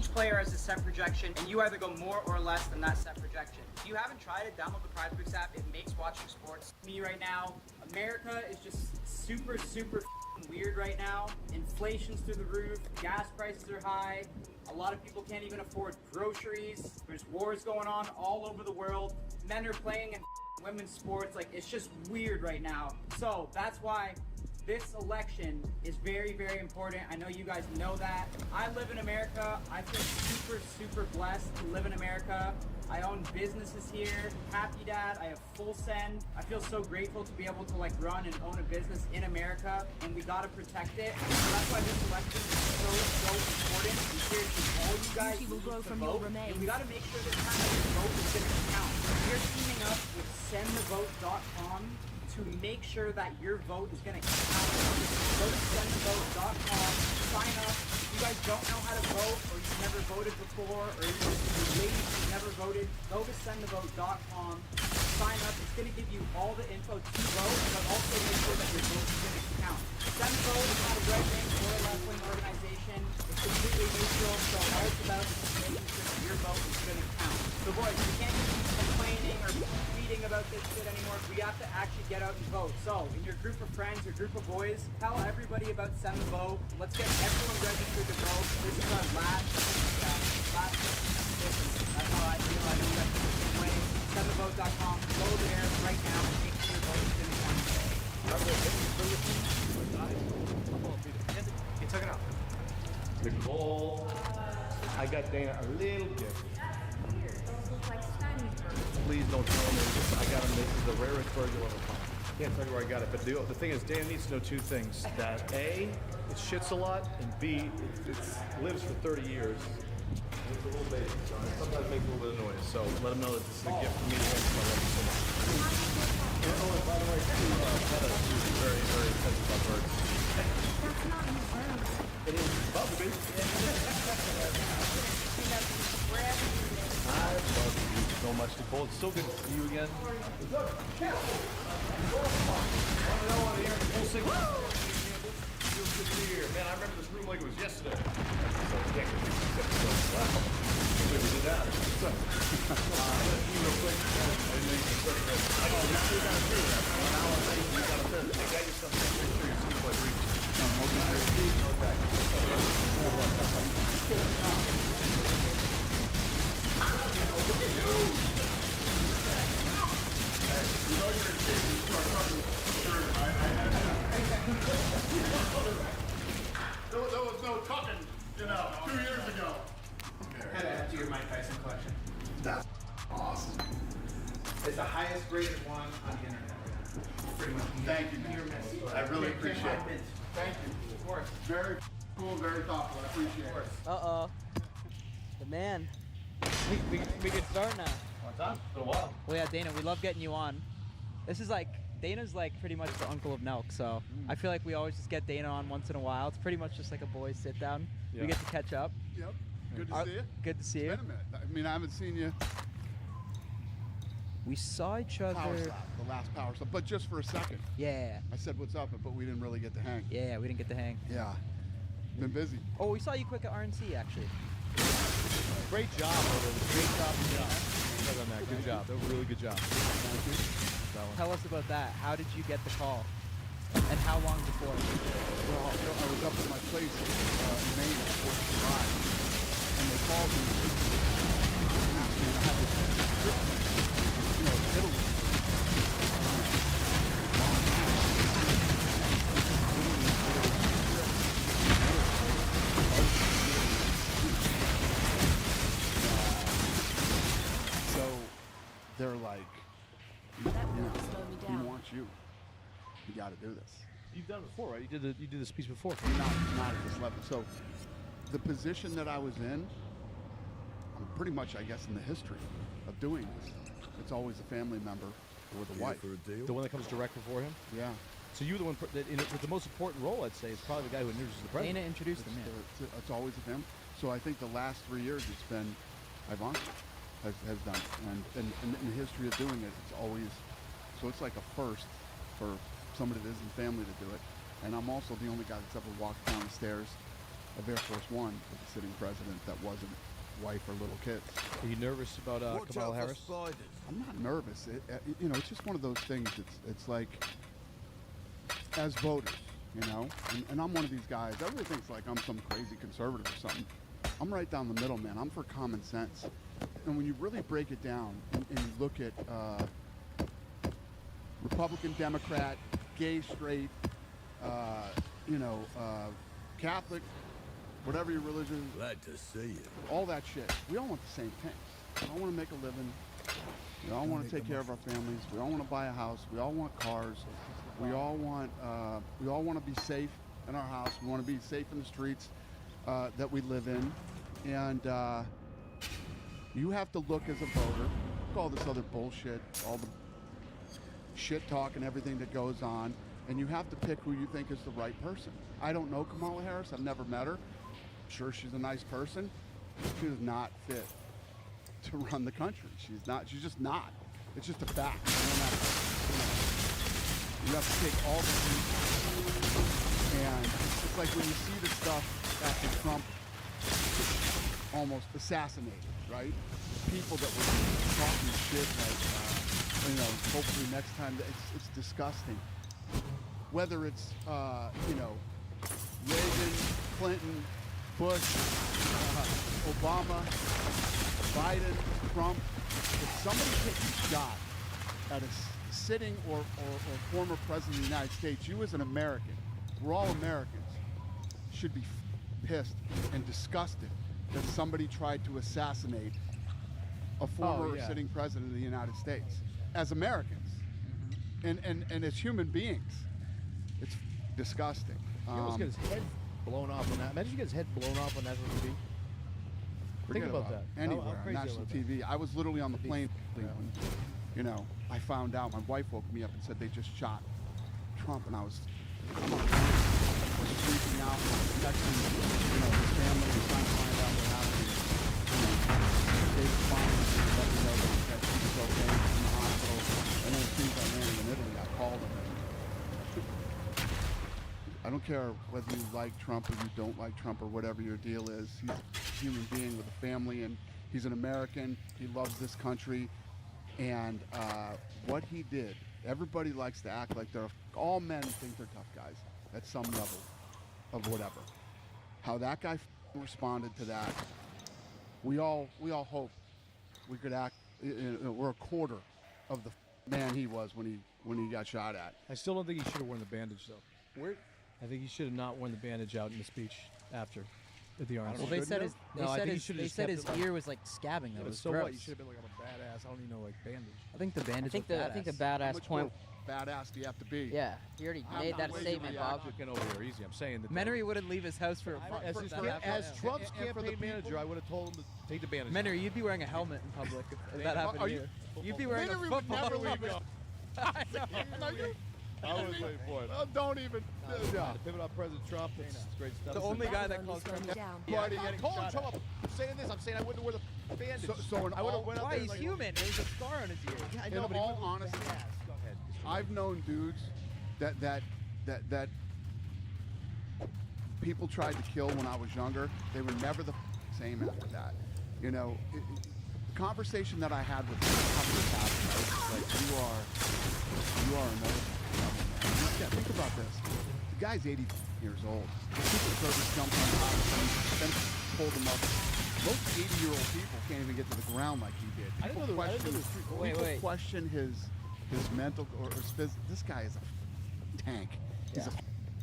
Each player has a set projection, and you either go more or less than that set projection. If you haven't tried it, download the PrizePicks app. It makes watching sports. Me right now, America is just super weird right now. Inflation's through the roof. Gas prices are high. A lot of people can't even afford groceries. There's wars going on all over the world. Men are playing in women's sports. Like, it's just weird right now. So that's why this election is very important. I know you guys know that. I live in America. I feel super blessed to live in America. I own businesses here. Happy Dad. I have full send. I feel so grateful to be able to like run and own a business in America, and we gotta protect it. So that's why this election is so important. And seriously, all you guys need to vote, and we gotta make sure this time that your vote is gonna count. We're teaming up with sendthevote.com to make sure that your vote is gonna count. Go to sendthevote.com, sign up. If you guys don't know how to vote, or you've never voted before, or you're just ladies who've never voted, go to sendthevote.com, sign up. It's gonna give you all the info to vote, but also make sure that your vote is gonna count. Send the Vote is not a right-wing or a left-wing organization. It's completely neutral, so all it's about is just making sure that your vote is gonna count. So boys, we can't just keep complaining or tweeting about this shit anymore. We have to actually get out and vote. So, in your group of friends, your group of boys, tell everybody about Send the Vote. Let's get everyone registered to vote. This is our last listen, that's how I feel. I know you guys feel the same way. Sendthevote.com. Go there right now and make sure your vote is going to count. You took it out. Nicole, I got Dana a little gift. Please don't tell me. I got him. This is the rarest bird you'll ever find. Can't tell you where I got it, but the thing is, Dan needs to know two things: that A, it shits a lot, and B, it lives for 30 years. It's a little baby, so it sometimes makes a little bit of noise. So let him know that this is a gift from me to him. I love you so much. Oh, and by the way, too, Meta is very expensive about birds. That's not his bird. It is Bumblebee. I love you so much, Nicole. It's so good to see you again. What's up? I don't know, I'm here. Full signal. Feels good to be here. Man, I remember this room like it was yesterday. So yeah, wow. We did that. What's up? Real quick. I got you got a few. Now I'm saying you got a third. Hey, got yourself a picture. You see what reach. There was no talking, 2 years ago. Had to add to your Mike Tyson collection. That's awesome. It's the highest rated one on the internet right now. Pretty much. Thank you, man. I really appreciate it. Thank you. Of course. Very cool, very thoughtful. I appreciate it. Uh-oh. The man. We can start now. On time? It's been a while. Well, yeah, Dana, we love getting you on. This is like, Dana's like pretty much the uncle of Nelk, so I feel like we always just get Dana on once in a while. It's pretty much just like a boys sit down. Yeah. We get to catch up. Yep. Good to see you. Good to see It's you. been a minute. I mean, I haven't seen you. We saw each other. Power Slap, the last Power Slap, but just for a second. Yeah. I said what's up, but we didn't really get to hang. Yeah, we didn't get to hang. Yeah. Been busy. Oh, we saw you quick at RNC actually. Great job, brother. Great job. On that. Good job. That was a really good job. Tell us about that. How did you get the call? And how long before? Well, I was up at my place in Maine at 4th of July, and they called me and asked me to have this trip, Italy. So they're like, he wants you. You got to do this. You've done it before, right? You did this piece before. Not at this level. So the position that I was in, I'm pretty much, I guess, in the history of doing this. It's always a family member or the wife. The one that comes direct before him? Yeah. So you're the one that, with the most important role, I'd say, is probably the guy who introduces the president. Dana introduced him, yeah. It's always a family. So I think the last 3 years it's been Ivanka has done it. And in the history of doing it, it's always, so it's like a first for somebody that isn't family to do it. And I'm also the only guy that's ever walked down the stairs of Air Force One with the sitting president that wasn't wife or little kids. Are you nervous about Kamala Harris? I'm not nervous. You know, it's just one of those things. It's like, as voters, you know, and I'm one of these guys. Everybody thinks like I'm some crazy conservative or something. I'm right down the middle, man. I'm for common sense. And when you really break it down and you look at Republican, Democrat, gay, straight, you know, Catholic, whatever your religion is. Glad to see you. All that shit. We all want the same things. We all want to make a living. We all want to take care of our families. We all want to buy a house. We all want cars. We all want to be safe in our house. We want to be safe in the streets that we live in. And you have to look as a voter, all this other bullshit, all the shit talk and everything that goes on, and you have to pick who you think is the right person. I don't know Kamala Harris. I've never met her. Sure, she's a nice person. She does not fit to run the country. She's not. She's just not. It's just a fact. You have to take all the things, and it's like when you see the stuff after Trump almost assassinated, right? People that were talking shit, like, you know, hopefully next time, it's disgusting. Whether it's, you know, Reagan, Clinton, Bush, Obama, Biden, Trump, if somebody takes a shot at a sitting or former president of the United States, you as an American, we're all Americans, should be pissed and disgusted that somebody tried to assassinate a former sitting president of the United States. As Americans, and as human beings, it's disgusting. He almost got his head blown off on that. Imagine you get his head blown off on national TV. Think about that. Anywhere How on crazy national is that? TV. I was literally on the plane when, you know, I found out. My wife woke me up and said they just shot Trump, and I'm on the plane. I was freaking out, texting, you know, his family, and trying to find out what happened. You know, they responded to let me know that he was okay in the hospital. And then as soon as I landed in Italy, I called him. I don't care whether you like Trump or you don't like Trump or whatever your deal is. He's a human being with a family, and he's an American. He loves this country. And what he did, everybody likes to act like all men think they're tough guys at some level of whatever. How that guy responded to that, we all hope we could act. We're a quarter of the man he was when he got shot at. I still don't think he should have worn the bandage, though. I think he should have not worn the bandage out in the speech after at the arms. Well, they said his ear was like scabbing. That Yeah, was so gross. what? You should have been like a badass. I don't even know, like bandage. I think the bandage. I think the How badass much point. more badass do you have to be? Yeah, you already I'm made not that waiting statement, for Bob. Looking over here easy. I'm saying that. Menery wouldn't leave his house for As Trump's And for the campaign manager, people- I would have told him to take the bandage. Menery, you'd be wearing a helmet in public if that happened Are to you- you. You'd be wearing a Menery would football. never leave his. I know. I was waiting for it. Oh, don't even. To pivot on President Trump, it's great stuff. The only guy that Babylon calls is going Trump down. Party I'm getting calling shot Trump. at. I'm saying this. I'm saying I wouldn't wear the bandage. So in I would have all, went out Why? there He's like, human. There's a scar on his ear. Yeah, I in know, but he all wouldn't- honesty, Go ahead. I've known dudes that people tried to kill when I was younger. They were never the same after that. You know, the conversation that I had with him, right? Like you are another level, man. Yeah, think about this. The guy's 80 years old. The Secret Service jumped on top of him, then pulled him up. Most 80-year-old people can't even get to the ground like he did. I didn't know People there- I didn't know question- there was people Wait. question his mental or his physical. This guy is a tank. He's a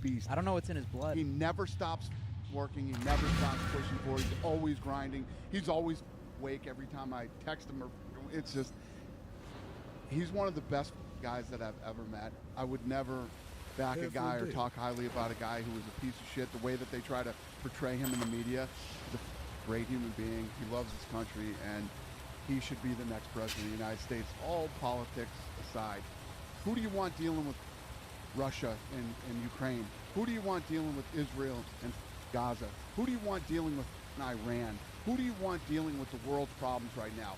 beast. I don't know what's in his blood. He never stops working. He never stops pushing forward. He's always grinding. He's always awake every time I text him. Or it's just, he's one of the best guys that I've ever met. I would never back a guy or talk highly about a guy who was a piece of shit. The way that they try to portray him in the media, he's a great human being. He loves his country, and he should be the next president of the United States. All politics aside, who do you want dealing with Russia and Ukraine? Who do you want dealing with Israel and Gaza? Who do you want dealing with Iran? Who do you want dealing with the world's problems right now?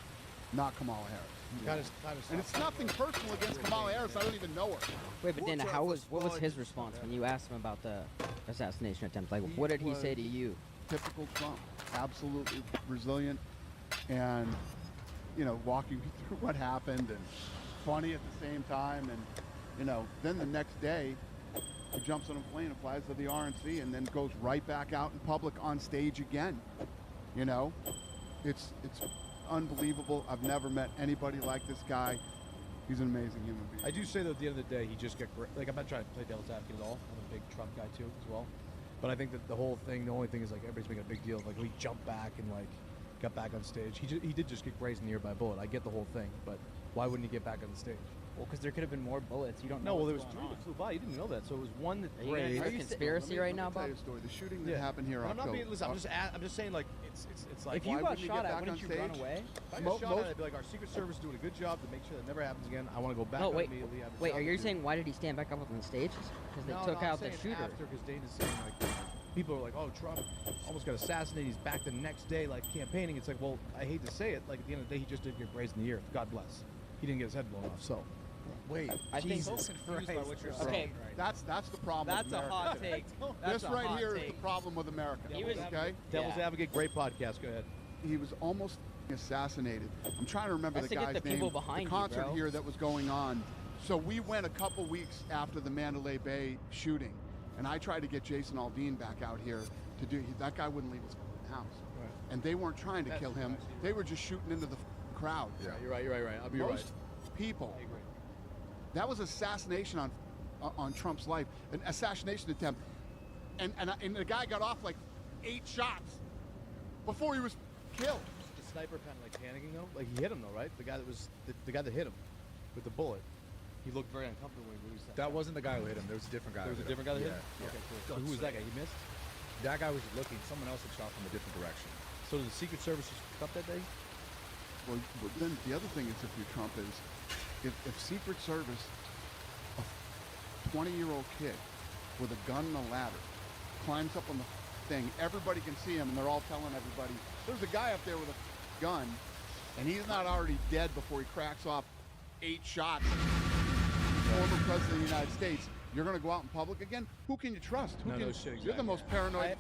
not Kamala Harris. Kind of. And it's nothing personal against Kamala Harris. I don't even know her. Wait, but Dana, what was his response when you asked him about the assassination attempt? Like, what did he say to you? Typical Trump, absolutely resilient, and walking me through what happened, and funny at the same time. And then the next day, he jumps on a plane and flies to the RNC, and then goes right back out in public on stage again. It's unbelievable. I've never met anybody like this guy. He's an amazing human being. I do say though, at the end of the day, he just got great. Like, I'm not trying to play devil's advocate at all. I'm a big Trump guy too, as well. But I think that the only thing is like everybody's making a big deal of like he jumped back and like got back on stage. He did just get grazed in the ear by a bullet. I get the whole thing, but why wouldn't he get back on the stage? Well, because there could have been more bullets. You don't know. No, well, there was what's three going that on. flew by. You didn't know that, so it was one that Are you grazed. a conspiracy right now, Let me tell Bob? you a story. The shooting that happened here. I'm not October. being. Listen, I'm just saying like it's like If you why got wouldn't he shot get at, back wouldn't on you run stage? away? if I got shot at, I'd be like, our Secret Service doing a good job to make sure that never happens again. I want to go back. No, on wait, immediately. have a wait. shot Are you to- saying why did he stand back up on the stage? Because they took out the shooter. After, because Dana's saying like people are like, oh, Trump almost got assassinated. He's back the next day, like campaigning. It's like, well, I hate to say it, like at the end of the day, he just did get grazed in the ear. God bless. He didn't get his head blown off. So. Wait, I think. So confused by what you're Okay. saying right that's the problem. That's with a America. hot take. That's This a right hot here is take. the problem with America. He was- Okay, Devil's Yeah. Advocate, great podcast. Go ahead. he was almost assassinated. I'm trying to remember That's the to get guy's the name. people behind the you, concert bro. here that was going on. So we went a couple weeks after the Mandalay Bay shooting, and I tried to get Jason Aldean back out here to do. That guy wouldn't leave his house, Right. and they weren't trying to That's kill him. nice. They were just shooting into the crowd. Yeah, you're right. I'll be right. Most people. I agree. That was assassination on Trump's life, an assassination attempt, and the guy got off like 8 shots before he was killed. The sniper kind of like panicking though. Like he hit him though, right? The guy that was the guy that hit him with the bullet. He looked very uncomfortable when he released that. That wasn't the guy who hit him. There was a different guy. There was who a different guy that hit him. Yeah. Okay, cool. So who was that guy? He missed. That guy was looking. Someone else had shot from a different direction. So did the Secret Service just up that day? Well, but then the other thing is, if you're Trump, is if Secret Service, a 20-year-old kid with a gun and a ladder, climbs up on the thing, everybody can see him, and they're all telling everybody, there's a guy up there with a gun, and he's not already dead before he cracks off 8 shots. Former President of the United States. You're going to go out in public again? Who can you trust? Who No, can, no shit, You're the exactly. most paranoid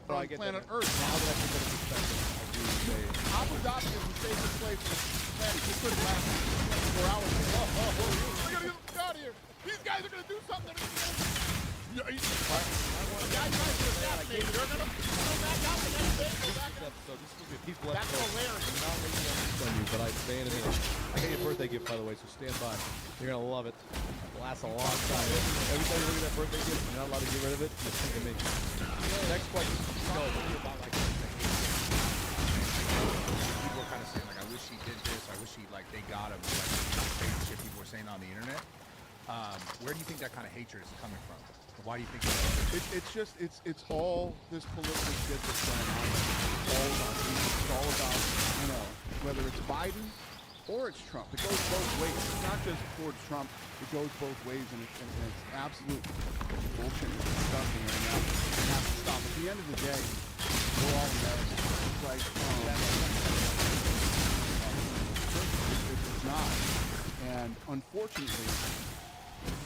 I on get planet that. Earth. Now that I put that in perspective, I do say Abu Dhabi is the safest place on the planet. You couldn't last 4 hours. We gotta get the fuck out of here. These guys are gonna do something. The guy tries to assassinate you. They're gonna go back out the next day. Go back out. episode. This is supposed to be a peaceful That's episode. hilarious. I'm not making it on you, but I say in a minute. I got your birthday gift, by the way, so stand by. You're gonna love it. It'll last a long time. Every time you look at that birthday gift, you're not allowed to get rid of it. Just think of me. Next question. Go. About like people were kind of saying like, I wish he did this. I wish he like they got him. Like the crazy shit people were saying on the internet. Where do you think that kind of hatred is coming from? Why do you think? It's all this political shit that's going on. It's all about, whether it's Biden or it's Trump. It goes both ways. It's not just towards Trump. It goes both ways, and it's absolute bullshit. It's disgusting right now. It has to stop. At the end of the day, we're all Americans. It's like, it's not. And unfortunately,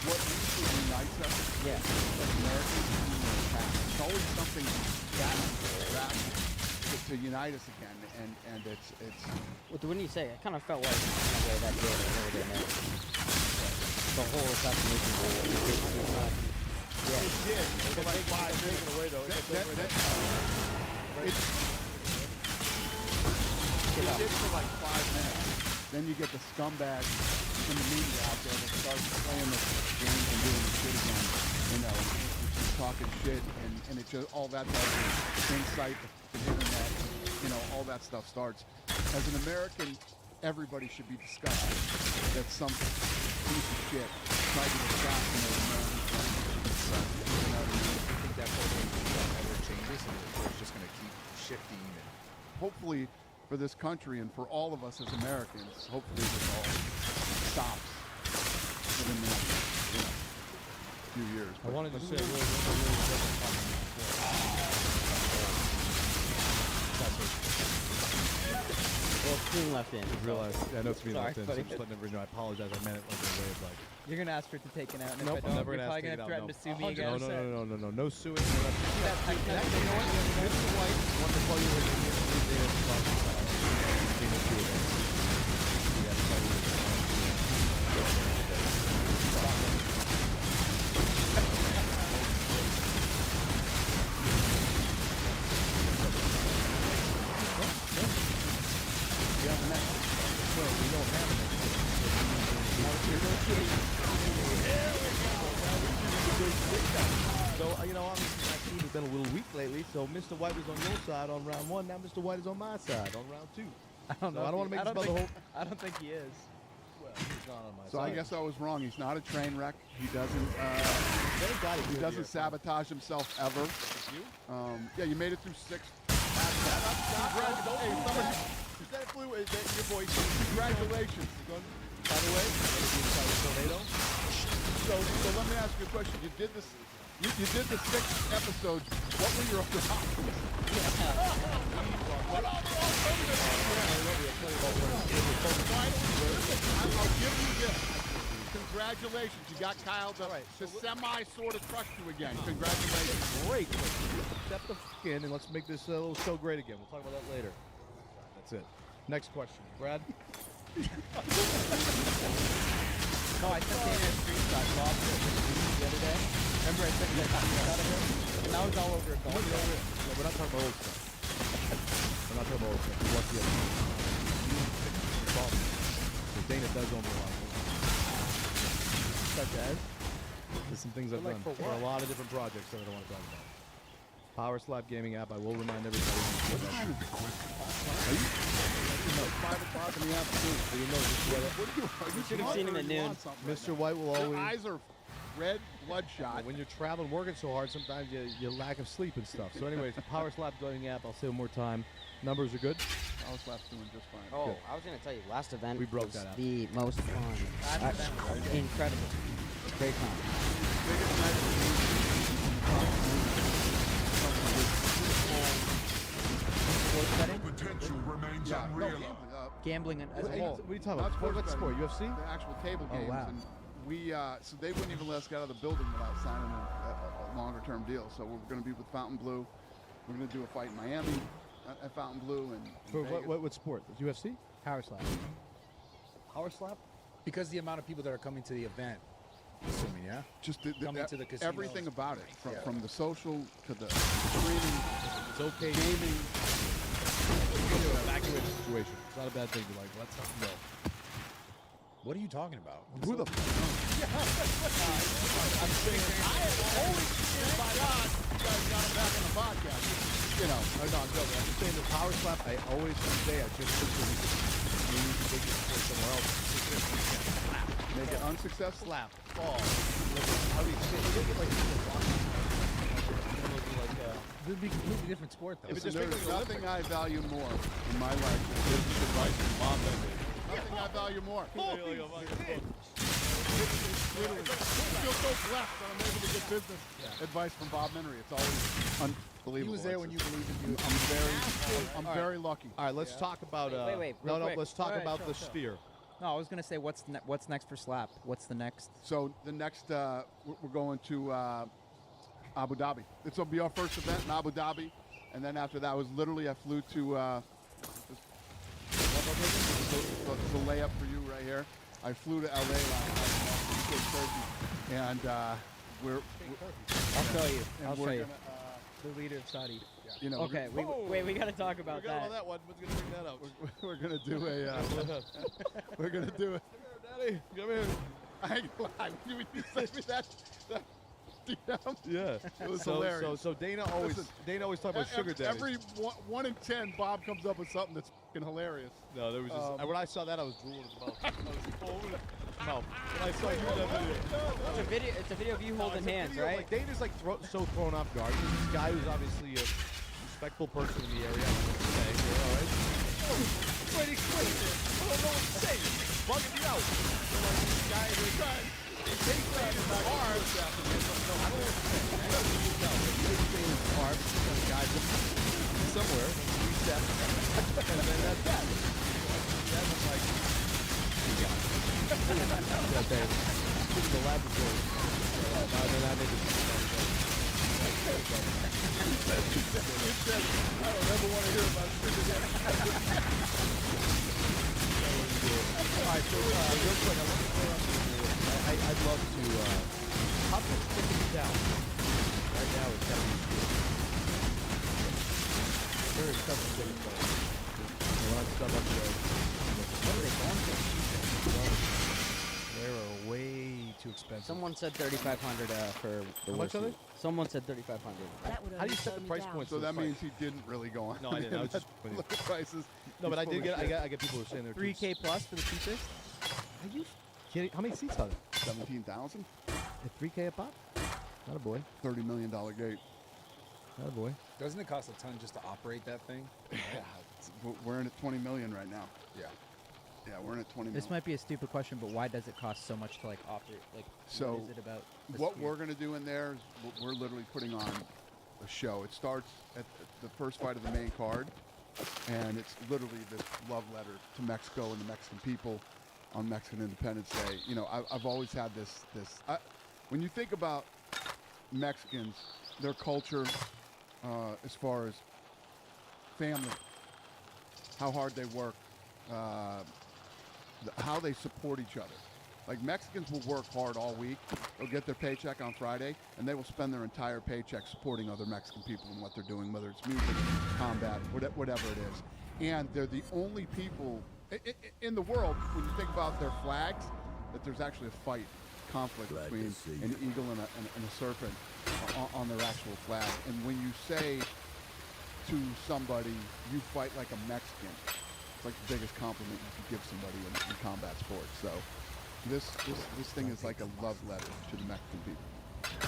what usually unites us Yeah. as Americans is the past. It's always something that to unite us again, and it's What wouldn't you say? It kind of felt like that day over there, man. The whole assassination was basically not. Yeah. it did for like 5 minutes. Taken away though. It did for like 5 minutes. Then you get the scumbags from the media out there that start playing the games and doing the shit again. Just talking shit, and it just all that does is incite the internet. All that stuff starts. As an American, everybody should be disgusted that some piece of shit tried to assassinate American. I think that whole thing never changes, and it's just going to keep shifting. And Hopefully, for this country and for all of us as Americans, hopefully this all stops within the next few years. I wanted to say a really different comment before. Well, being left in. I realized. Yeah, I know it's being Sorry, left in. So buddy. I'm just letting everybody know. I apologize. I meant it like in a way of like. You're gonna ask for it to take it out, and Nope, if I I'm don't, never you're gonna ask probably to gonna take it out, threaten no. to sue me again. No suing. No, That text message. you know what? Mr. White wanted to call you like Dana to talk about Dana too again. Yeah, that's why we were So, you know, obviously my team has been a little weak lately, so Mr. White was on your side on round 1, now Mr. White is on my side on round 2. I don't know. I don't want to make this about the whole... I don't think he is. Well, he's not on my So side. I guess I was wrong. He's not a train wreck. He doesn't. He doesn't sabotage himself ever. Yeah, you made it through 6. Congratulations. Is that Blue? Is that your voice? Congratulations. By the way, tornado. So let me ask you a question. You did this. You did the 6 episodes. What were your other options? I'll give you this. Congratulations. You got Kyle to semi sort of trust you again. Congratulations. Great. Step the f*** in and let's make this little show great again. We'll talk about that later. That's it. Next question. Brad? No, I sent Dana a screenshot Bob the other day. Remember I sent you that screenshot of him? And that was all over a golf club. No, we're not talking about old stuff. We're not talking about old stuff. We want the other stuff. Dana does own me a lot of things. Such as? There's some things I've But, done like, for for a what? lot of different projects that I don't want to talk about. Power Slap gaming app. I will remind everybody. What time is it? Are you? It's 5 o'clock in the afternoon. So you know this weather. What are you? You should have seen him at noon. Mr. White will Your always. eyes are red, bloodshot. When you're traveling, working so hard, sometimes you lack of sleep and stuff. So, anyways, the Power Slap gaming app. I'll say one more time. Numbers are good. Power Slap's doing just fine. Oh, Good. I was gonna tell you, last event We broke was that out. the most fun. Last event was Incredible. Great time. Biggest night of sports betting, Potential remains the week. unrealized. gambling as a Hey, whole. what are you talking Not about? sports What sport? betting, UFC? The actual table Oh, games. wow. And we, so they wouldn't even let us get out of the building without signing a longer term deal. So we're going to be with Fountain Blue. We're going to do a fight in Miami at Fountain Blue and For Vegas. what sport? UFC? Power slap. Power Slap? Because the amount of people that are coming to the event, assuming, yeah? Just Coming to the casino. everything about it, from the social to the streaming, It's okay. gaming. Evacuate situation. It's not a bad thing to like let something go. What are you talking about? Who the? I'm saying By God, you guys got him back on the podcast. You know, no, I'm joking. I'm just saying the Power Slap. I always say I just think that we need to take this sport somewhere else. make it unsuccessful. Slap. Fall. How do you say? Look at like It'd be a completely different sport, though. If it Listen, just there's makes it nothing I value more in my life than business advice from Bob Bender. Nothing I value more. Literally. I feel so blessed that I'm able to get business advice from Bob Menery. It's always unbelievable. He was there when you believed in you. I'm very lucky. All right, let's talk about. Wait, real no, quick. let's talk All right, about chill, the chill. sphere. No, I was gonna say what's next for slap? What's the next? So the next, we're going to Abu Dhabi. This will be our first event in Abu Dhabi, and then after that was literally I flew to. It's a layup for you right here. I flew to LA last night, and we're I'll show you. and I'll we're show you. gonna, The leader of Saudi. you know, Okay, wait, we gotta talk about that. that one. What's gonna bring that up? we're gonna do a. We're gonna do it. Daddy, come here. I ain't lying. When you sent me that DM, Yeah. it was so, hilarious. So Dana always talks about sugar daddies. Every 1 in 10, Bob comes up with something that's fucking hilarious. No, there was just when I saw that I was drooling in the mouth. I was full of mouth. When I saw you in that video. It's a video of you holding It's a hands, video, right? Like Dana's like so thrown off guard. There's this guy who's obviously a respectful person in the area. I'm not gonna say, all right? Wait, explain this. I don't know what to say. It's bugging me out. This guy is like, he takes Dana's arms. No, I don't know what to say. I don't know what to tell. He takes Dana's arms. Some guy somewhere. Reset. And then that's that. says, I'm like, you got it. Yeah, babe. This is the laboratory. Then I need to. I don't ever want to hear about shit again. All right, so real quick, I want to throw out some I'd love to. How can we take it down? Right now, it's got to be good. Very expensive thing, but a lot of stuff up there. What are they going for? They're way too expensive. Someone said 3,500 for the How much are they? Someone said 3,500. How do you set the price points? So for the that fight? means he didn't really go on. No, I didn't. I was just Look at prices. No, but He's I full did of get. shit. I get people who are saying they're 3K plus for the cheapest. Are you kidding? How many seats are there? 17,000. At 3K a pop? Not a boy. $30 million gate. Not a boy. Doesn't it cost a ton just to operate that thing? Yeah, we're in at 20 million right now. Yeah. Yeah, we're in at 20 This million. might be a stupid question, but why does it cost so much to like operate? Like, So, what is it about? the What sphere? we're going to do in there is we're literally putting on a show. It starts at the first fight of the main card, and it's literally this love letter to Mexico and the Mexican people on Mexican Independence Day. You know, I've always had this. When you think about Mexicans, their culture, as far as family, how hard they work, how they support each other. Like, Mexicans will work hard all week. They'll get their paycheck on Friday, and they will spend their entire paycheck supporting other Mexican people in what they're doing, whether it's music, combat, whatever it is. And they're the only people in the world, when you think about their flags, that there's actually a fight, conflict between an eagle and a serpent on their actual flag. And when you say to somebody, you fight like a Mexican, it's like the biggest compliment you can give somebody in combat sports. So this thing is like a love letter to the Mexican people.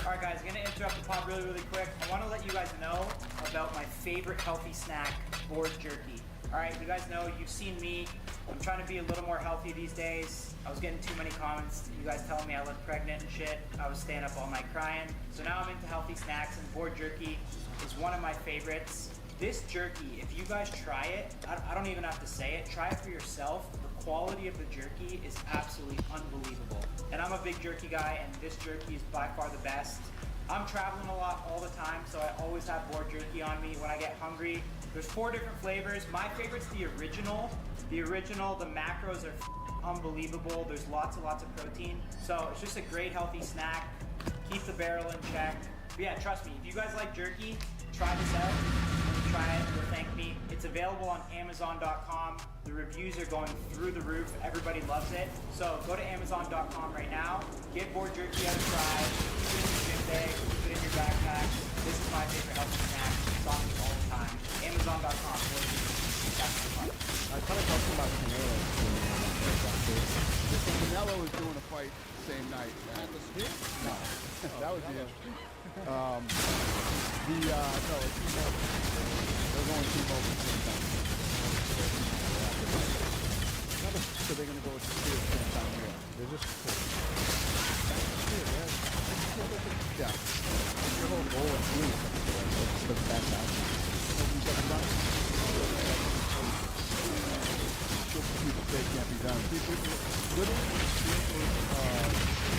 All right, guys, I'm gonna interrupt the pod really quick. I want to let you guys know about my favorite healthy snack, board jerky. All right, you guys know, you've seen me. I'm trying to be a little more healthy these days. I was getting too many comments, you guys telling me I look pregnant and shit. I was staying up all night crying. So now I'm into healthy snacks, and board jerky is one of my favorites. This jerky, if you guys try it, I don't even have to say it, try it for yourself. The quality of the jerky is absolutely unbelievable. And I'm a big jerky guy, and this jerky is by far the best. I'm traveling a lot all the time, so I always have board jerky on me when I get hungry. There's 4 different flavors. My favorite's the original. The macros are unbelievable. There's lots and lots of protein. So it's just a great healthy snack. Keep the barrel in check. But yeah, trust me, if you guys like jerky, try this out. When you try it, you'll thank me. It's available on Amazon.com. The reviews are going through the roof. Everybody loves it. So go to Amazon.com right now. Get board jerky out of try. Keep it in your gym bag. Keep it in your backpack. This is my favorite healthy snack. It's on me all the time. Amazon.com. Board jerky. That's the fun. I kind of talking about Canelo. Canelo is doing a fight the same night. No, that would be interesting. No, it's T-Mobile. They're going T-Mobile at the same time. So they're going to go with the Sphere at the same time here. They're just. Yeah. Your whole goal of doing the best out. People say it can't be done. Literally,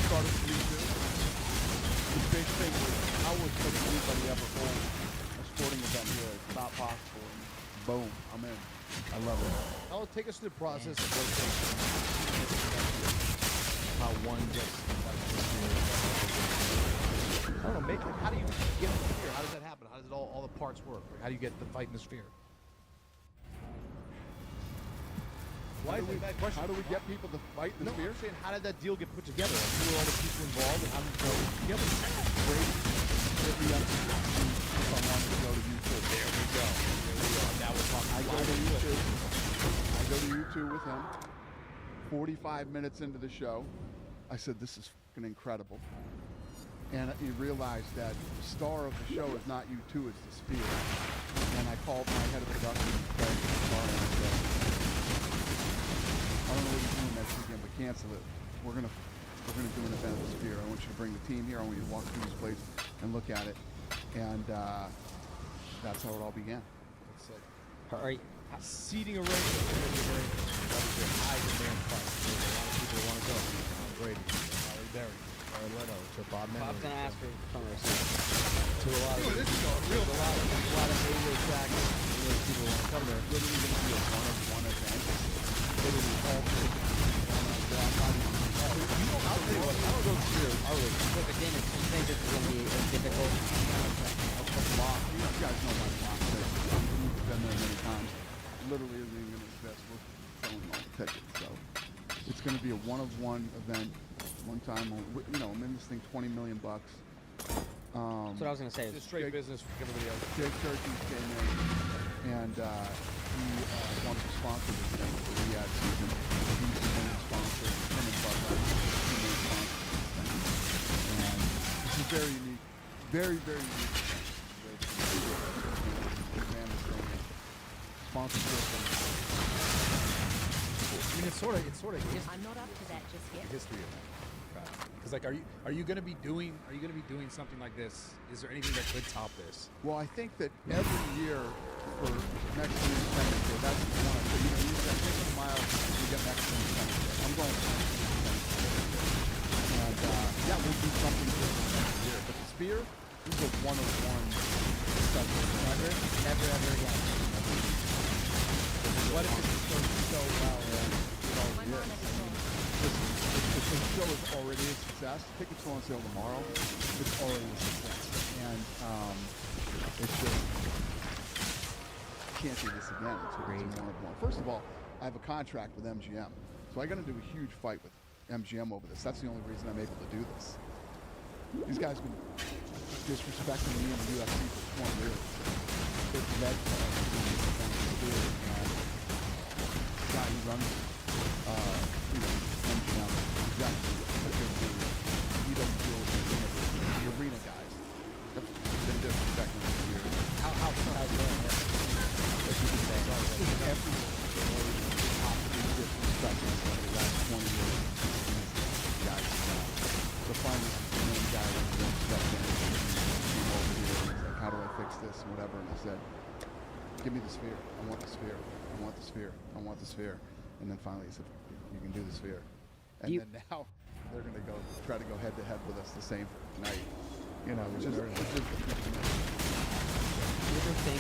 started to do the big thing was, how would anybody ever hold a sporting event here? It's not possible. And boom, I'm in. I love it. I'll take us through the process of rotation. How one gets. I don't know. How do you get the sphere? How does that happen? How does all the parts work? Like, how do you get the fight in the sphere? Why is that a bad question? How do we get people to fight in the No, sphere? I'm saying, how did that deal get put together? Like, who were all the people involved, and how did it go together? Great. Hit me up if I wanted to go to YouTube. There we go. Now we're talking. I go to YouTube. I go to YouTube with him. 45 minutes into the show, I said, this is fucking incredible. And you realize that the star of the show is not you two, it's the sphere. And I called my head of production, Craig, and I said, I don't know what you're doing next weekend, but cancel it. We're gonna do an event at the Sphere. I want you to bring the team here. I want you to walk through this place and look at it. And that's how it all began. It's like All right. seating arrangements. That is a high demand fight. There's a lot of people who want to go. Tom Brady, Larry Berry, Jared Leto, to Bob Manning. Bob's gonna ask for some receipt. To a lot of there's a lot of A-list actors. A-list people want to come there. Literally going to be a one-of-one event. Literally all three. I'll tell you what, I don't go here. I really So, but Dana, do you think this is gonna be as difficult? Lock. You guys know my lock. We've been there many times. Literally isn't even going to exist. We're selling all the tickets. So it's going to be a one-of-one event. One time, you know, I'm in this thing $20 million. That's what I was gonna say. It's straight business for everybody else. Jake Turkey came in and he wanted to sponsor this thing for the ad season. He's the main sponsor. Him and Bud Light, the main sponsor of this thing. And this is very unique. Very, very unique. Sponsorship. I mean, it's sort of I'm not up to that just yet. history of that. Because like, are you going to be doing something like this? Is there anything that could top this? Well, I think that every year for Mexican Independence Day, that's the one. So, you know, you got 50 miles, you get Mexican Independence Day. I'm going for Mexican Independence Day. And yeah, we'll do something different next year. But the spear is a one-of-one special. Never ever again. What if it goes so well? My mom has a phone. If the show is already a success, tickets go on sale tomorrow. It's already a success, and it's just can't do this again. It's crazy. One. First of all, I have a contract with MGM, so I got to do a huge fight with MGM over this. That's the only reason I'm able to do this. These guys have been disrespecting me in the UFC for 20 years. It's led to us doing what we do, and the guy who runs, MGM, exactly. He doesn't deal with the arena guys. That's been disrespecting me for years. How so? Every possibly disrespecting us for the last 20 years. Guys, the finest main guy that disrespecting came over here and he's like, how do I fix this and whatever, and I said, give me the sphere. I want the sphere. I want the sphere. I want the sphere. And then finally he said, you can do the sphere. And then now they're going to go try to go head to head with us the same night. You know, it's just Do you ever think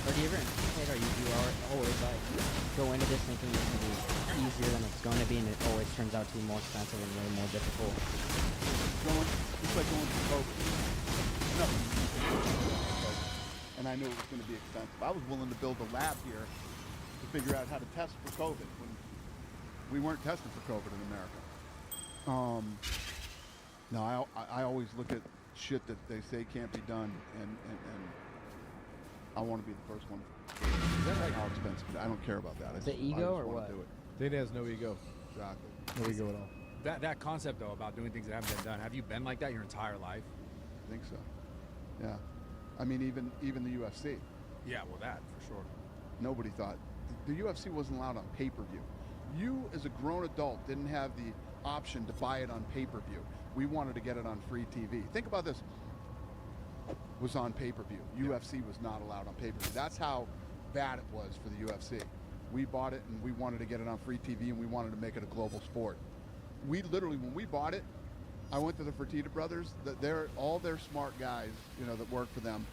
or do you ever anticipate, or you always like go into this thinking it's going to be easier than it's going to be, and it always turns out to be more expensive and way more difficult? it's like going through COVID. Nothing. And I knew it was going to be expensive. I was willing to build a lab here to figure out how to test for COVID when we weren't testing for COVID in America. No, I always look at shit that they say can't be done, and I want to be the first one. Is that right? How expensive? I don't care about that. The ego or what? Do it. Dana has no ego. Exactly. No ego at all. That concept though about doing things that haven't been done. Have you been like that your entire life? I think so. Yeah. I mean, even the UFC. Yeah, well that for sure. Nobody thought the UFC wasn't allowed on pay-per-view. You, as a grown adult, didn't have the option to buy it on pay-per-view. We wanted to get it on free TV. Think about this. Was on pay-per-view. UFC was not allowed on pay-per-view. That's how bad it was for the UFC. We bought it and we wanted to get it on free TV and we wanted to make it a global sport. We literally, when we bought it, I went to the Fertitta brothers. All their smart guys, you know, that work for them,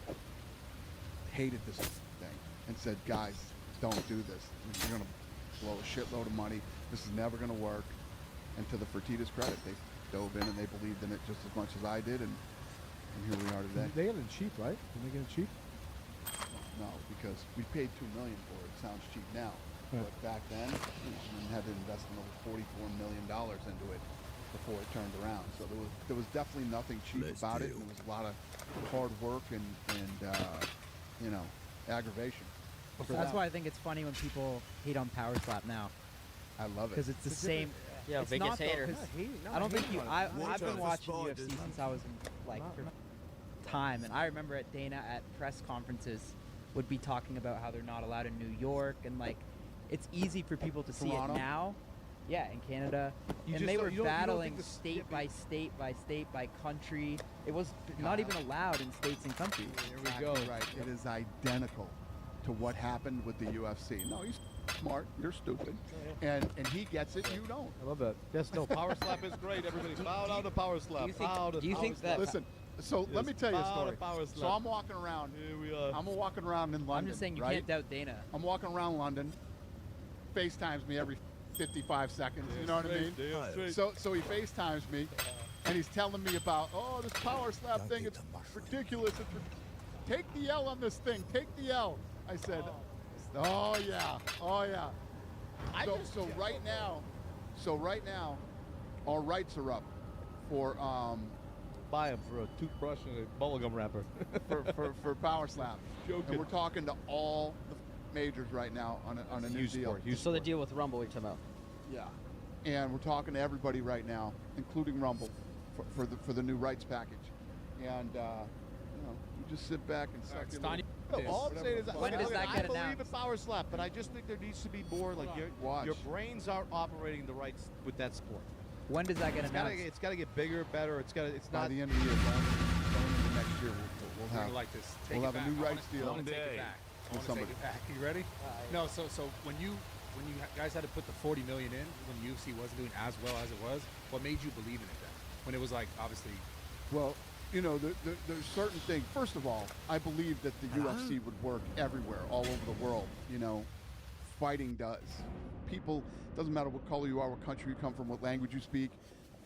hated this thing and said, guys, don't do this. You're going to blow a shitload of money. This is never going to work. And to the Fertitta's credit, they dove in and they believed in it just as much as I did, and here we are today. They get it cheap, right? Didn't they get it cheap? No, because we paid $2 million for it. It sounds cheap now, but back then, you know, we had to invest over $44 million into it before it turned around. So there was definitely nothing cheap about it, and there was a lot of hard work and you know, aggravation. That's why I think it's funny when people hate on Power Slap now, I love it because it's the same. Yeah, it's biggest not though, hater. 'cause I don't think you. I've been watching UFC since I was in for time, and I remember at Dana at press conferences would be talking about how they're not allowed in New York, and like it's easy for people to see Toronto? it now. Yeah, in Canada, and they were battling state by state by state by country. It was not even allowed in states and countries. Here we go. Right. It is identical to what happened with the UFC. No, he's smart. You're stupid, and he gets it. You don't. I love that. Yes, no, power slap is great. Everybody bow down to power slap. Do you think that? Listen. So let me tell you a bow story. to power So slap. I'm walking around. Here we are. I'm walking around in London. I'm just saying you right? can't doubt Dana. I'm walking around London. FaceTimes me every 55 seconds. You know what I mean? So he FaceTimes me, and he's telling me about, oh, this power slap thing. It's ridiculous. Take the L on this thing. Take the L. I said, oh yeah, oh yeah. So right now, our rights are up for Buy him for a toothbrush and a bubblegum wrapper. for power slap. Joking. And we're talking to all the majors right now on a new Huge deal. sport, huge So the deal with Rumble you're talking about? Yeah, and we're talking to everybody right now, including Rumble, for the new rights package. And you just sit back and suck your little- No, all I'm saying is that When does that I get believe announced? in power slap, but I just think there needs to be more like Watch. your brains aren't operating the right with that sport. When does that get announced? It's got to get bigger, better. It's By not. the end of the year, going into next year, we'll We're have gonna like this. we'll have a new rights I deal. want to take it back. I want to somebody. take it back. You ready? No. So when you guys had to put the 40 million in when UFC wasn't doing as well as it was, what made you believe in it then? When it was like obviously. Well, there's certain things. First of all, I believe that the UFC would work everywhere, all over the world. Fighting does. People, doesn't matter what color you are, what country you come from, what language you speak,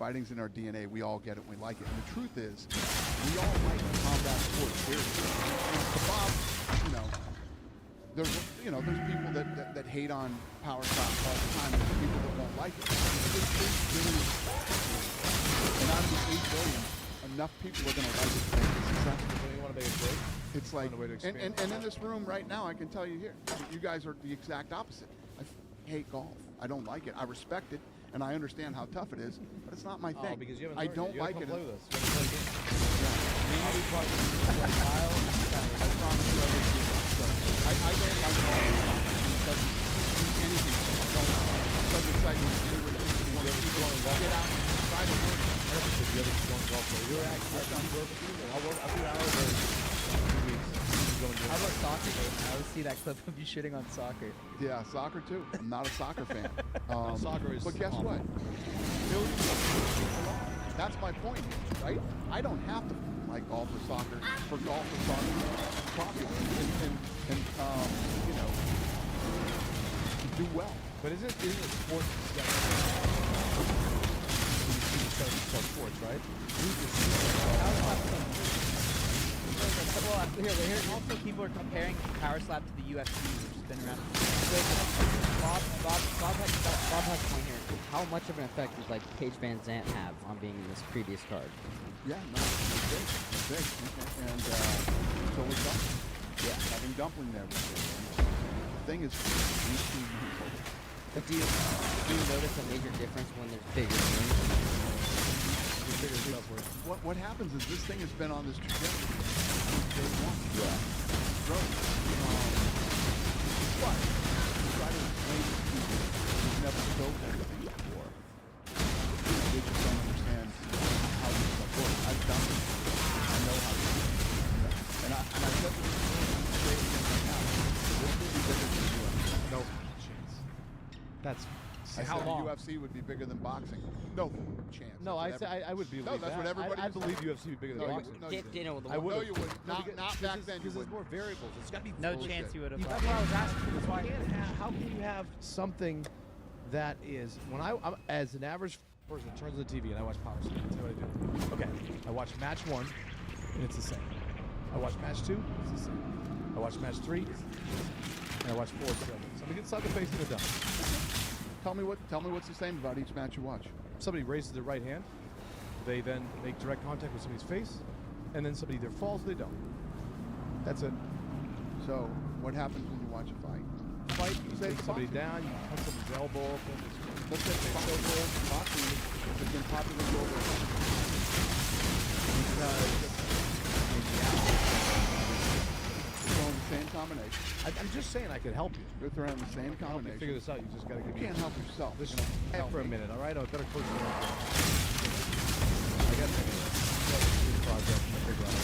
fighting's in our DNA. We all get it. We like it. And the truth is, we all like combat sports, period. And to Bob, there's people that hate on power slap all the time. There's people that won't like it. There's 8 billion. And out of the 8 billion, enough people are going to like it to make it successful. You want to make it great? It's like, Find a way to expand and in this room right now, I can tell you here, you guys are the exact opposite. I hate golf. I don't like it. I respect it, and I understand how tough it is, but it's not my thing. Because you haven't I learned don't yet. like You it. haven't come play with us. You haven't played a game. I promise you everything. I don't like golf. It doesn't do anything. It doesn't excite me. Get out and try to work. I'll do hours every 2 weeks. How about soccer, Dana? I always see that clip of you shitting on soccer. Yeah, soccer too. I'm not a soccer fan. Soccer is But guess awful. what? That's my point, right? I don't have to like golf or soccer for golf or soccer to be popular and do well. But isn't sports sports, right? Well, here also people are comparing power slap to the UFC, which has been around. Bob has a point here. How much of an effect does like Paige Van Zandt have on being in this previous card? Yeah, no, it's big. And so was Dumpling. Yeah, having Dumpling there was big. The thing is, But do you notice a major difference when there's bigger names? what happens is this thing has been on this trajectory since day one. Yeah. Growth. But try to explain to people who've never built anything before. They just don't understand how this stuff works. I've done it. I know how to do it. And I said this right now. This will be bigger than the UFC. No chance. That's I How said long? the UFC would be bigger than boxing. No chance. no. That's what I would believe No, that's that. what everybody I was believe saying. UFC would be bigger No, than you- boxing. no, you Dana with the I one. would. No, you wouldn't. Not back then. You Because there's wouldn't. more variables. It's got to be No bullshit. chance you would have. That's what I was asking. That's why how can you have something that is when I'm as an average person that turns on the TV and I watch power slap. That's what I do. Okay, I watch match 1 and it's the same. I watch match 2, it's the same. I watch match 3, and I watch 4, 7. Somebody gets sucker face and they're done. Tell me what's the same about each match you watch. Somebody raises their right hand, they then make direct contact with somebody's face, and then somebody either falls or they don't. That's it. So, what happens when you watch a fight? You Say take it's somebody boxing. down, you punch somebody's elbow open. Let's say boxing has been popular globally. You're throwing the same combination. I'm just saying I could help you. You're throwing the same Help me figure combination. this out. You just gotta give You me. can't help yourself. This You're gonna help for a me. minute, all right? I better close the door. I got this project. I'm gonna figure out.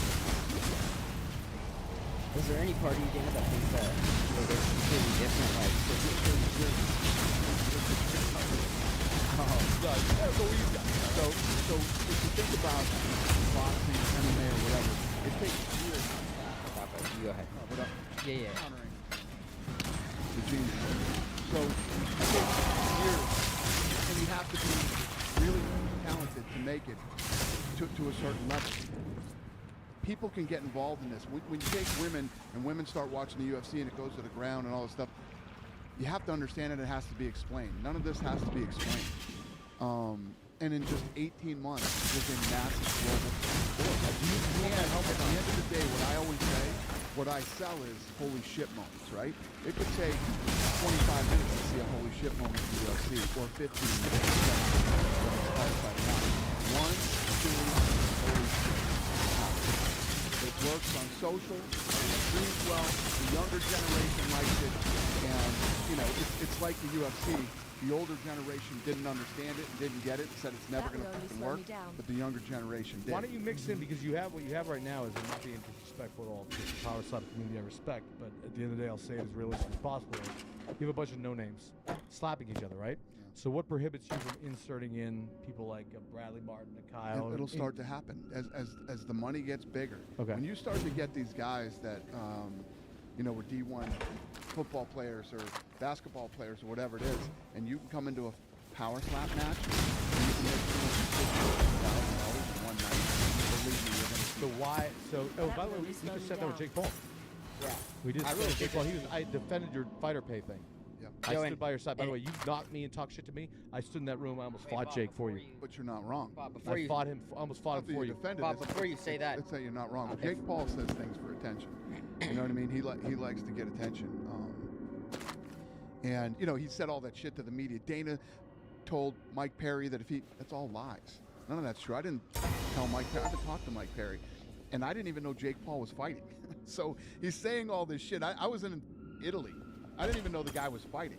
Is there any part of you, Dana, that thinks that it is completely different? Like, So we've got. So if you think about boxing, MMA, or whatever, it takes years. you go ahead. But Yeah. countering the genius. So it takes years, and you have to be really talented to make it to a certain level. People can get involved in this. When you take women and women start watching the UFC and it goes to the ground and all this stuff, you have to understand it. It has to be explained. None of this has to be explained. And in just 18 months, it was a massive global sport. And at the end of the day, what I always say, what I sell is holy shit moments, right? It could take 25 minutes to see a holy shit moment in the UFC, or 15 minutes. One, two, holy shit. It works on social, it streams well, the younger generation likes it, and, you know, it's like the UFC. The older generation didn't understand it and didn't get it and said it's never going to fucking work, but the younger generation did. Why don't you mix in, because you have what you have right now is, I'm not being disrespectful at all to the power side of the community, I respect, but at the end of the day, I'll say it as realistic as possible. You have a bunch of no-names slapping each other, right? Yeah. So what prohibits you from inserting in people like Bradley Martin, a Kyle? It'll start to happen as the money gets bigger. Okay. When you start to get these guys that, you know, were D1 football players or basketball players or whatever it is, and you can come into a power slap match and you can make $250,000 in one night. Believe me, you're gonna. So why? So by the way, we just said that with Jake Paul. Yeah. We did. I say really with Jake think Paul. I defended your fighter pay thing. Yeah. I Yo, stood and- by your side. By the and- way, you knocked me and talked shit to me. I stood in that room. I almost fought Jake for you. But you're not wrong. Bob, before I you, fought him. Almost fought Not that him for you you. defended Bob, it. before you say that, Let's say you're not wrong. Jake Paul says things for attention. You know what I mean? He likes to get attention. And, you know, he said all that shit to the media. Dana told Mike Perry that that's all lies. None of that's true. I didn't tell Mike Perry. I didn't talk to Mike Perry. And I didn't even know Jake Paul was fighting. So he's saying all this shit. I was in Italy. I didn't even know the guy was fighting.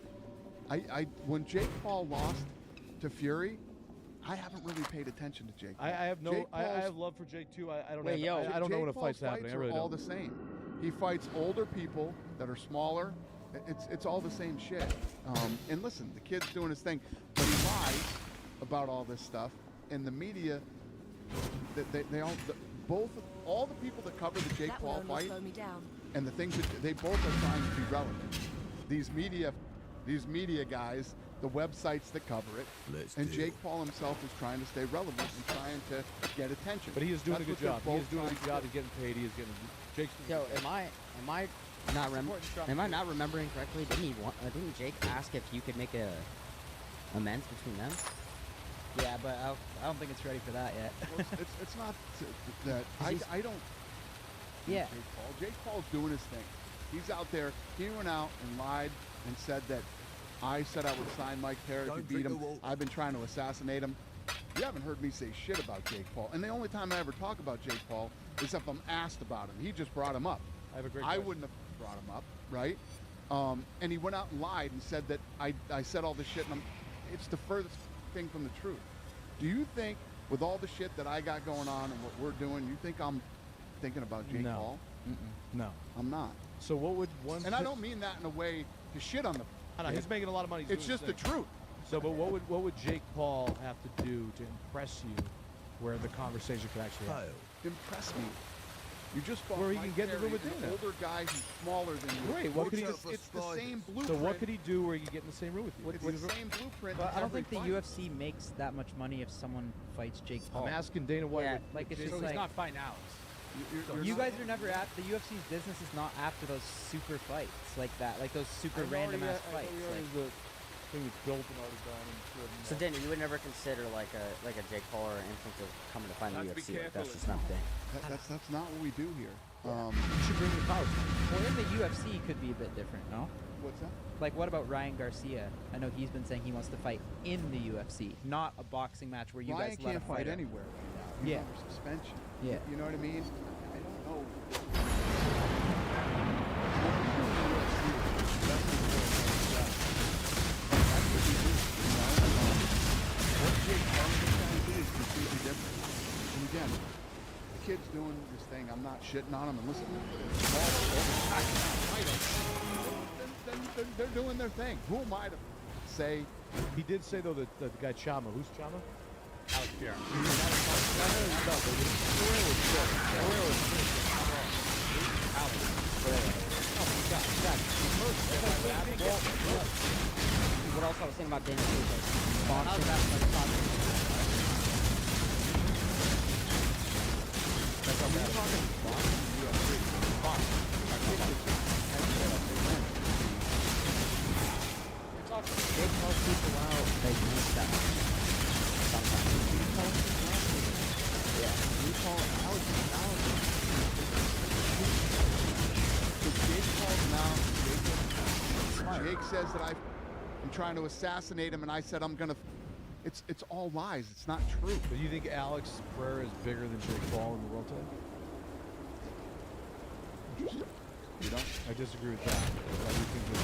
When Jake Paul lost to Fury, I haven't really paid attention to Jake Paul. I have no. Jake I Paul's- have love for Jake too. I don't. Wait, have, yo. I don't know Jake when a Paul's fight's happening. I are really all don't. the same. He fights older people that are smaller. It's all the same shit. And listen, the kid's doing his thing, but he lies about all this stuff, and the media, all the people that cover the Jake Paul fight, and the things that they both are trying to be relevant. These media guys, the websites that cover it, and Jake Paul himself is trying to stay relevant and trying to get attention. But he is doing That's a what good job. they're He is both doing a trying good to job. do. He's getting paid. He is getting. Jake's. yo, am I not remembering correctly? Didn't Jake ask if you could make a amends between them? Yeah, but I don't think it's ready for that yet. Well, it's not that I don't. Yeah. Jake Paul's doing his thing. He's out there. He went out and lied and said that I said I would sign Mike Perry if he beat him. I've been trying to assassinate him. You haven't heard me say shit about Jake Paul. And the only time I ever talk about Jake Paul is if I'm asked about him. He just brought him up. I have a great. I question. wouldn't have brought him up, right? And he went out and lied and said that I said all this shit, and it's the furthest thing from the truth. Do you think, with all the shit that I got going on and what we're doing, you think I'm thinking about Jake No. Paul? No. I'm not. So what would one? And I don't mean that in a way to shit on the. I know he's making a lot of money. He's It's doing just his the thing. truth. So, but what would Jake Paul have to do to impress you, where the conversation could actually happen? Impress me. You just fought Where he Mike can get in the room Perry, with an Dana. older guy who's smaller than you. Great. What could he? It's the same blueprint. So what could he do where he could get in the same room with you? It's the same blueprint. But in I don't every think the fight. UFC makes that much money if someone fights Jake Paul. I'm asking Dana White. Yeah, with- like it's with just Jake- like He's not fighting Alex. You're you not- guys are never at the UFC's business is not after those super fights like that, like those super random ass fights. Like, the thing that's built and already done. And So, Dana, you would never consider like a Jake Paul or anything to coming to fight in the Not to be UFC. Like, careful that's just not the thing. That's not what we do here. you should bring the power. well, in the UFC it could be a bit different, no? What's that? Like, what about Ryan Garcia? I know he's been saying he wants to fight in the UFC, not a boxing match where you Ryan guys let can't a fight fighter. anywhere right now. He's Yeah. under suspension. Yeah. You know what I mean? I don't know. What we do in the UFC is that's the important stuff. That's what we do. You know? What Jake Paul is trying to do is completely different. And again, the kid's doing his thing. saying I'm not shitting on them. And listen, they're doing their thing. Who am I to say? He did say though that the guy Chama. Who's Chama? Alex Pierre. What else I was saying about Daniel Cruz? Boxing. That's not bad. They call people out. They do stuff. Sometimes. Yeah. We call Alex. Jake calls him out. Jake says that I'm trying to assassinate him, and I said I'm gonna. It's all lies. It's not true. But you think Alex Pereira is bigger than Jake Paul in the world today? You don't? I disagree with that. I do think that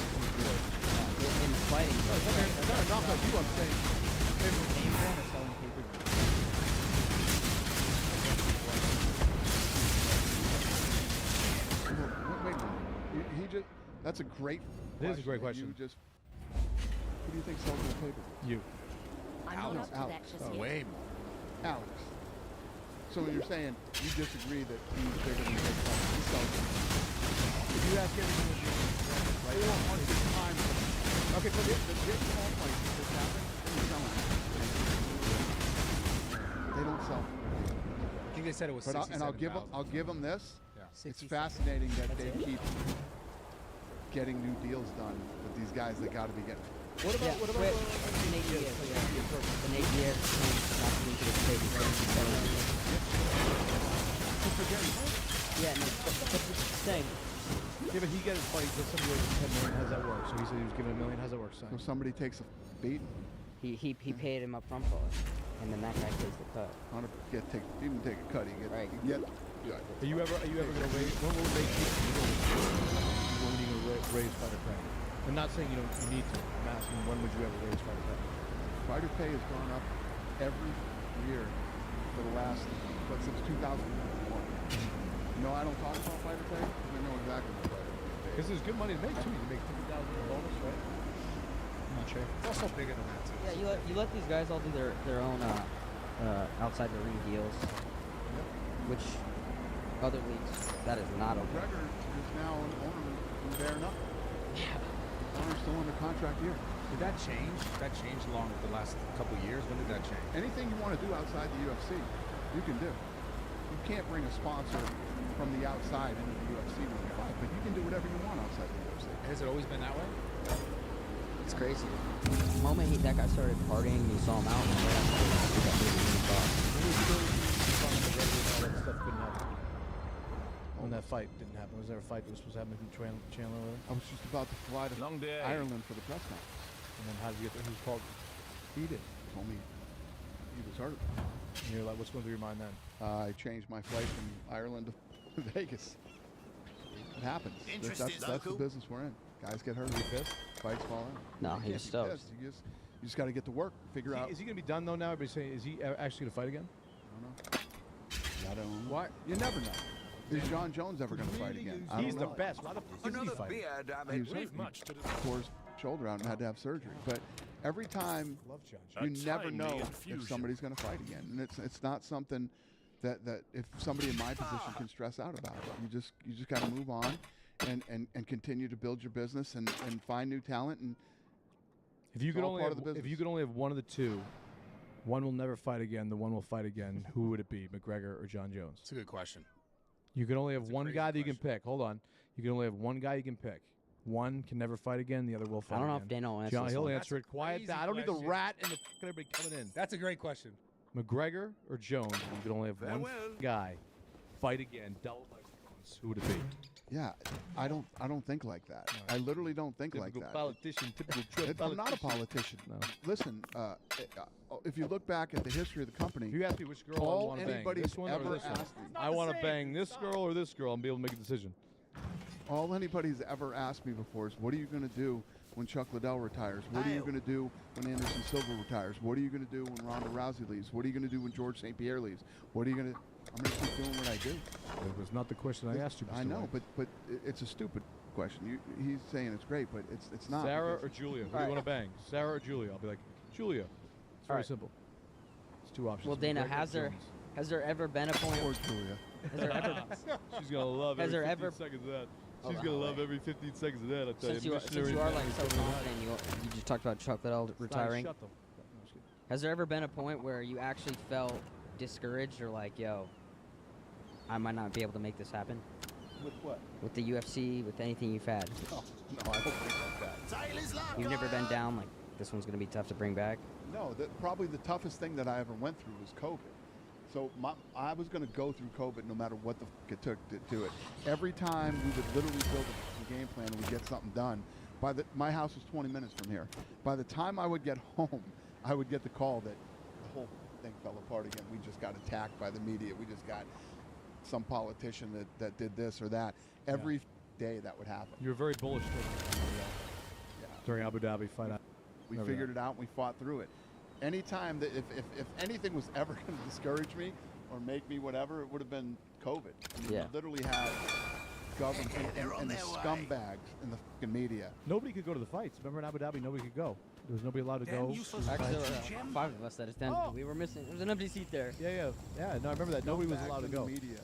In fighting. No, not like you. I'm saying. Name brand or selling pay-per-view? Wait a minute. He just. That's a great. It is a great question. You just. Who do you think sells more paper? you. I'm not up to Alex. that just Oh, yet. way more. Alex. So when you're saying you disagree that he's bigger than Jake Paul, he sells it. If you ask everything with you, right? 400 times. Okay, so the Jake Paul fight just happened. They're selling it. They don't sell. I think they said it was But 67,000. I'll give them this. Yeah. It's fascinating that they keep getting new deals done with these guys that got to be getting. What about Nate Diaz. The Nate Diaz not into the state. Yeah, no, but the thing. Yeah, but he got his fight. Does somebody over 10 million? How's that work? So he said he was given $1 million. How's that work, son? So somebody takes a beat. He paid him up front for it, and then that guy takes the cut. He didn't take a cut. He get. Right. He get. Yeah. Are you ever gonna raise? When will they keep? When are you gonna raise fighter pay? I'm not saying you need to. I'm asking when would you ever raise fighter pay? Fighter pay has gone up every year for the last, since 2001. No, I don't talk about fighter pay because I know exactly what fighter pay is. Because there's good money to make too. You can make $50,000 bonus, right? I'm not sure. It's also bigger than that, too. Yeah, you let these guys all do their own outside the ring deals, which other leagues that is not okay. McGregor is now an owner in Bare Knuckle. Yeah. Owner's still under contract here. Did that change? Did that change along the last couple of years? When did that change? Anything you want to do outside the UFC, you can do. You can't bring a sponsor from the outside into the UFC when you fight, but you can do whatever you want outside the UFC. Has it always been that way? It's crazy. The moment that guy started partying, you saw him out. And he got really buff. All that stuff couldn't happen. When that fight didn't happen, was there a fight that was supposed to happen between Chandler and I was just about to fly to Long day. Ireland for the press conference. and then how did you get there? Who's called? He did. Told me he was hurt. And you're like, what's going through your mind then? I changed my flight from Ireland to Vegas. It happens. That's the business we're in. Guys get hurt. Fights fall out. No, he You was can't be stoked. pissed. You just got to get to work. Figure out. Is he going to be done though now? Everybody's saying, is he actually going to fight again? I don't know. Why? You never know. Is John Jones ever going to fight again? I He's don't the know. best. Why the fuck is he fighting? He was hurt. He tore his shoulder out and had to have surgery. But every time, Love John. you never know if somebody's going to fight again, and it's not something that if somebody in my position can stress out about it. You just got to move on and continue to build your business and find new talent. And If you it's could all only part have, of the if you business. could only have one of the two, one will never fight again. The one will fight again. Who would it be, McGregor or John Jones? It's a good question. You can only have one crazy guy that you can question. pick. Hold on. You can only have one guy you can pick. One can never fight again. The other will fight I don't know again. if Dana will answer John, this he'll one. answer it quiet. crazy I don't need the question. rat and everybody coming in. That's a great question. McGregor or Jones? You could only have one guy fight again. Double by Jones. Who would it be? Yeah, I don't think like that. I literally don't think like that. Politician. Typical Trump I'm not a politician. No. Listen, if you look back at the history of the company, If you ask me which girl I all want to bang, anybody's this one or ever this one, asked me, I want to bang this girl or this girl and be able to make a decision. all anybody's ever asked me before is, what are you going to do when Chuck Liddell retires? What are you going to do when Anderson Silva retires? What are you going to do when Ronda Rousey leaves? What are you going to do when George St. Pierre leaves? What are you going to... I'm going to keep doing what I do. It was not the question I asked you, Mr. I know, White. but it's a stupid question. He's saying it's great, but it's not. Sarah because- or Julia? Who do you want to bang? Sarah or Julia? I'll be like, Julia. It's very right. simple. It's two options. Well, Dana, McGregor or Jones. has there ever been a point? Or Julia. Has there ever? She's gonna love Has every there 15 ever- seconds of that. Hold She's on, gonna wait. love every 15 seconds of that. I'll tell Since you. you are Missionary like so man. confident, you just talked about Chocolate L retiring. Shut them. No, I'm just kidding. Has there ever been a point where you actually felt discouraged or like, yo, I might not be able to make this happen? With what? With the UFC, with anything you've had? Oh, no, I don't think like that. You've never been down like this one's gonna be tough to bring back. No, probably the toughest thing that I ever went through was COVID. So I was going to go through COVID no matter what the it took to do it. Every time we would literally build a game plan and we'd get something done. My house was 20 minutes from here. By the time I would get home, I would get the call that the whole thing fell apart again. We just got attacked by the media. We just got some politician that did this or that. Every day that would happen. You were very bullish during Abu Dhabi fight. We Remember figured it out and we fought through it. Anytime that if anything was ever going to discourage me or make me whatever, it would have been COVID. I mean, Yeah. We literally had government and the scumbags in the fucking media. Nobody could go to the fights. Remember in Abu Dhabi, nobody could go. There was nobody allowed to go. Actually, there were 5 of us that attended. Oh. We were missing. There was an empty seat there. Yeah. No, I remember that. Nobody was Scumbags allowed to in go. The media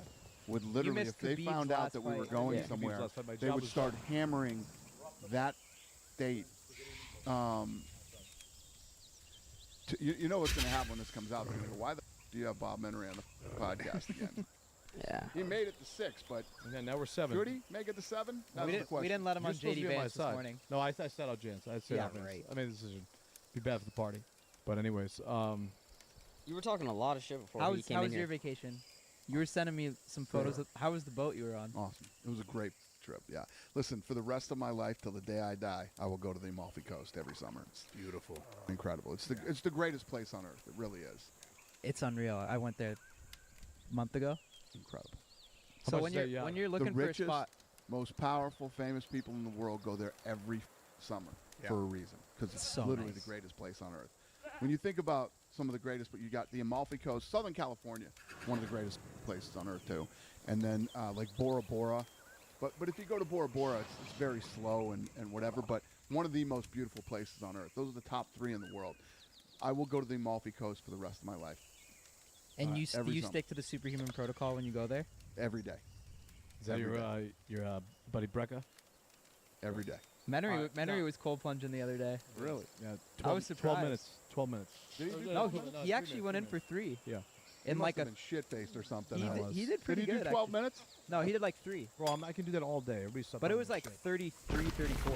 would literally, missed if they Khabib's found out last that we were fight. going Yeah. Khabib's somewhere, last fight. My they job would was start hammering that date. You know what's going to happen when this comes out? They're going to go, why the do you have Bob Menery on the podcast again? Yeah. He made it to 6, but And then now we're 7. could he make it to 7? That's We the didn't, question. we didn't let him You're on supposed to JD be on my Vance this side. morning. No, I sat out Jans. I said Yeah, out Vance. right. I made the decision. Be bad for the party. But anyways, You were talking a lot of shit before How you was, came how in was here. your vacation? You were sending me some photos. Of, how was the boat you were on? Awesome. It was a great trip, yeah. Listen, for the rest of my life, till the day I die, I will go to the Amalfi Coast every summer. It's Beautiful. incredible. It's the greatest place on earth. It really is. It's unreal. I went there a month ago. Incredible. So much when is that you're yacht? when you're The looking for a richest, spot, most powerful, famous people in the world go there every summer Yeah. for a reason, because it's So literally nice. the greatest place on earth. When you think about some of the greatest, but you got the Amalfi Coast, Southern California, one of the greatest places on earth too, and then like Bora Bora. But if you go to Bora Bora, it's very slow and whatever, but one of the most beautiful places on earth. Those are the top 3 in the world. I will go to the Amalfi Coast for the rest of my life, and you every you summer. stick to the superhuman protocol when you go there. every day, is that your buddy Brecca? every day. Menery was cold plunging the other day. Really? Yeah. I was 12 surprised. minutes. 12 minutes. Did he do No, 12 minutes? he actually went in for 3. Yeah. In He like must a have been shit-faced or something. he I did, was. he did pretty Did he good. do 12 actually. minutes? No, he did like 3. Bro, I can do that all day. Everybody's suffering. But it was like 33, 34.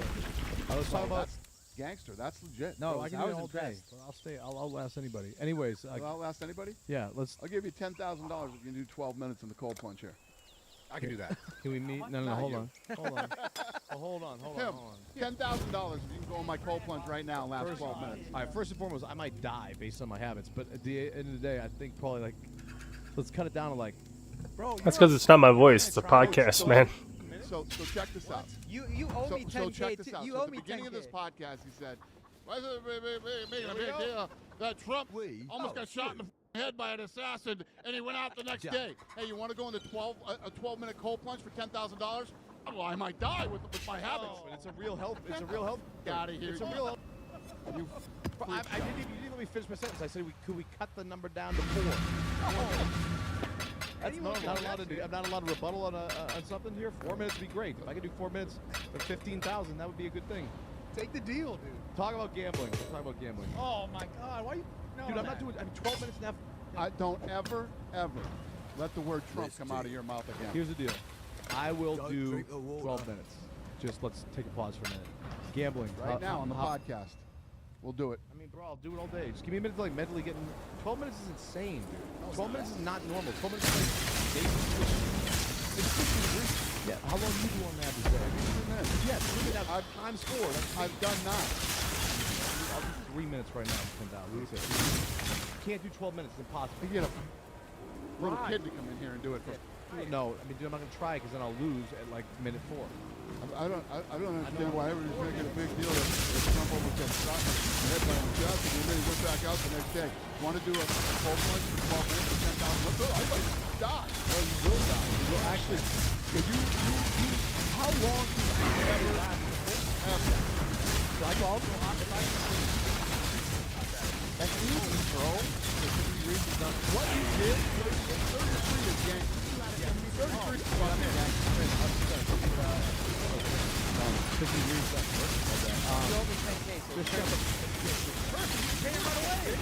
I was talking about. That's gangster. That's legit. No, Bro, it I was, can I do was that all day. impressed. But I'll stay. I'll outlast anybody. Anyways, Will that last anybody? yeah. Let's. I'll give you $10,000 if you can do 12 minutes in the cold plunge here. I can do that. Can we meet? No. Not Hold you. on. Hold on. Oh, hold on. Hold Tim, on. Hold on. $10,000 if you can go in my cold plunge right now and last 12 minutes. All right. First and foremost, I might die based on my habits, but at the end of the day, I think probably like, let's cut it down to like, bro. That's because it's not my voice. It's a podcast, man. So check this out. You owe me 10K So check this too. out. You So owe at the me beginning 10K. of this podcast, he said, "Why is it making a big deal that Trump almost got shot in the head by an assassin and he went out the next day? Hey, you want to go into a 12-minute cold plunge for $10,000? Well, I might die with my habits. But it's a real health. It's a real health. Get out of here. It's a real health. You Bro, you didn't let me finish my sentence. I said, could we cut the number down to 4? That's Anyone I'm can not do allowed to that do. shit. I'm not allowed to rebuttal on something here. 4 minutes would be great. If I could do 4 minutes for 15,000, that would be a good thing. Take the deal, dude. Talk about gambling. Let's talk about gambling. Oh my God, why you? No, Dude, I'm not doing. I mean, 12 minutes and I don't ever let the word Trump come out of your mouth again. Here's the deal. I will do 12 minutes. Just let's take a pause for a minute. Gambling. Right now on the podcast. We'll do it. I mean, bro, I'll do it all day. Just give me a minute to like mentally get in. 12 minutes is insane, dude. 12 minutes is not normal. 12 minutes is like it's 50 degrees. Yeah. How long do you do on average day? 3 minutes. Yeah, 3 minutes. Time score. I've done 9. I'll do 3 minutes right now for 10,000. That's it. You can't do 12 minutes. It's impossible. You get a little kid to come in here and do it for No, I mean, dude, I'm not gonna try because then I'll lose at like minute 4. I don't understand why everybody's making a big deal that Trump almost got shot in the head by a job, and then he went back out the next day. Want to do a cold punch for 12 minutes for 10,000? I might die. Well, you will die. You will actually. How long do you ever last have that? Like all the that's easy, bro. What you did was 33 is gang. 33 is fucking gang. 50 reads that work. Just shut the person, you came right away.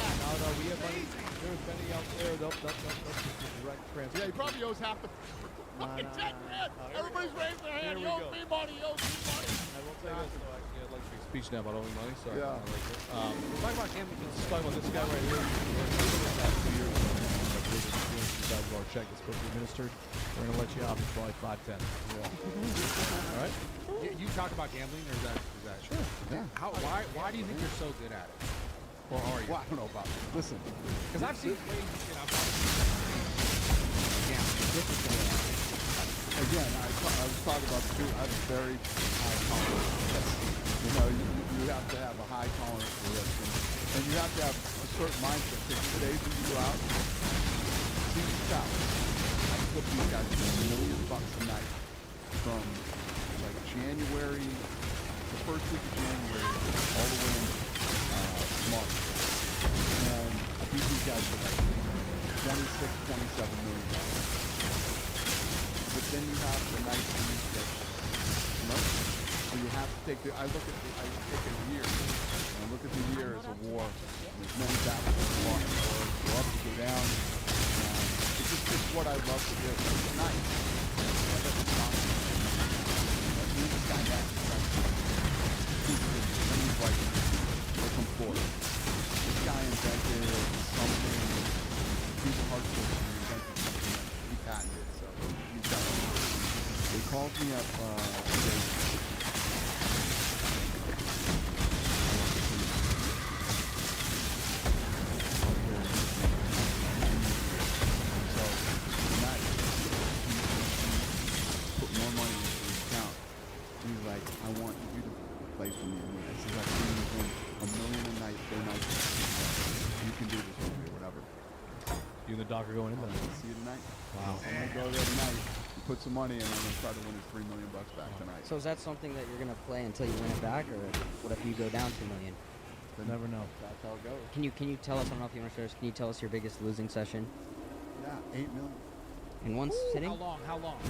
No, we have money. There's many out there. Nope, direct transfer. Yeah, he probably owes half the fucking 10 grand. Everybody's raising their hand. He owes me money, he owes me money. I will say this, though, actually, I'd like to make a speech now about owing money, so yeah. We're talking about him, let's talk about this guy right here. We're 2 years ago. $2,000 check is supposed to be administered. We're going to let you off for like 510. Yeah. All right? You talk about gambling, or is that Sure. Yeah. Why do you think you're so good at it? Or are you? Well, I don't know about it. Listen. Because I've seen crazy shit I've done. Again, I was talking about I have a very high tolerance. You know, you have to have a high tolerance for risk. And you have to have a certain mindset. Because today's when you go out, see the out. I put these guys $1 million a night from like January, the first week of January, all the way into March. And I beat these guys for like 26, 27 million. But then you have the nights when you get, you know? So you have to take I take a year, and I look at the year as a war. There's many battles to go up, to go down. It's what I love to do. It's nice. That doesn't stop me. This guy back. He's like, looking forward. This guy invented something. He's a hardcore. He invented something. He patented it, so he's done it. They called me up put more money into his account. He's like, I want you to play for me. He says, I've seen you win $1 million a night, they're not. You can do this with me, whatever. You and the doc are going in there. See you tonight. Wow. I'm gonna go there tonight, put some money in, and I'm gonna try to win his $3 million back tonight. So is that something that you're gonna play until you win it back, or what if you go down $2 million? Then never know. That's how it goes. Can you tell us? I don't know if you want to share this. Can you tell us your biggest losing session Yeah, $8 million. in one sitting? How long?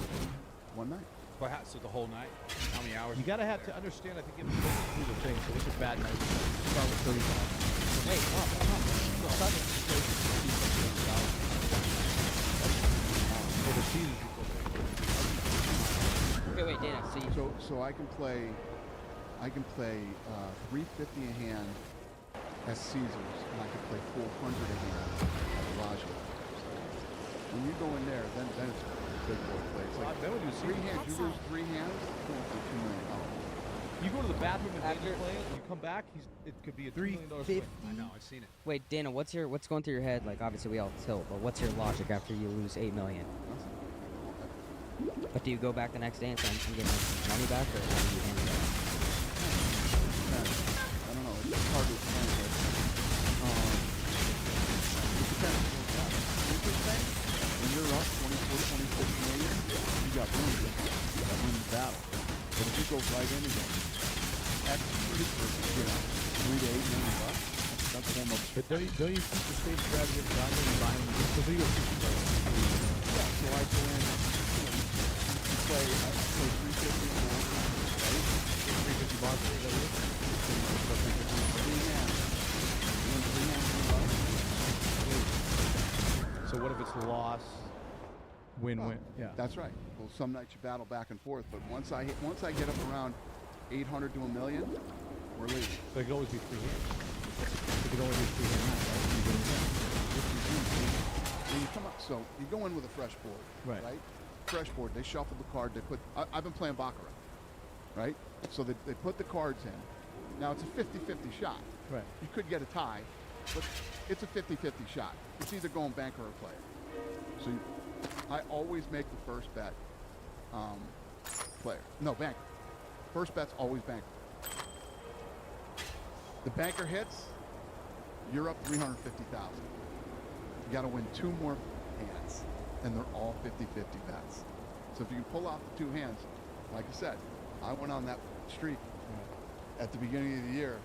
One night. But so the whole night? How many hours? You gotta have to understand. I think you have to go through the thing. So this is bad night. Start with 35. Hey, For the season. Okay, wait, Dana. So I can play $350 a hand at Caesars, and I can play $400 a hand at Bellagio. When you go in there, then it's a big boy play. It's like then we do three hands. You lose 3 hands, you're going for $2 million. You go to the bathroom and then you play it, and you come back, it could be a $3 million swing. I know, I've seen it. Wait, Dana, what's going through your head? Like, obviously we all tilt, but what's your logic after you lose $8 million? But do you go back the next day and say, I'm getting my money back, or how do you handle that? I don't know. It's hard to explain, but it depends on what's happening. When you're up 24, 26 million, you got room. You got win the battle. But if you go right in again, execute for, 3 to 8 million bucks, that's almost. But don't you keep the same strategy of driving and buying? So you go 50 bucks. Yeah, so I go in, you play 350 right? 350 bucks. So what if it's loss, win-win? Yeah. That's right. Well, some nights you battle back and forth, but once I get up around 800 to $1 million, we're leaving. But it could always be 3 hands. It could always be 3 hands, right? When you come up, so you go in with a fresh board, right? Fresh board. They shuffle the card. They put. I've been playing baccarat, right? So they put the cards in. Now it's a 50-50 shot. Right. You could get a tie, but it's a 50-50 shot. It's either going banker or player. So I always make the first bet player. No, banker. First bet's always banker. The banker hits, you're up 350,000. You got to win 2 more hands, and they're all 50-50 bets. So if you can pull off the 2 hands, like I said, I went on that streak at the beginning of the year,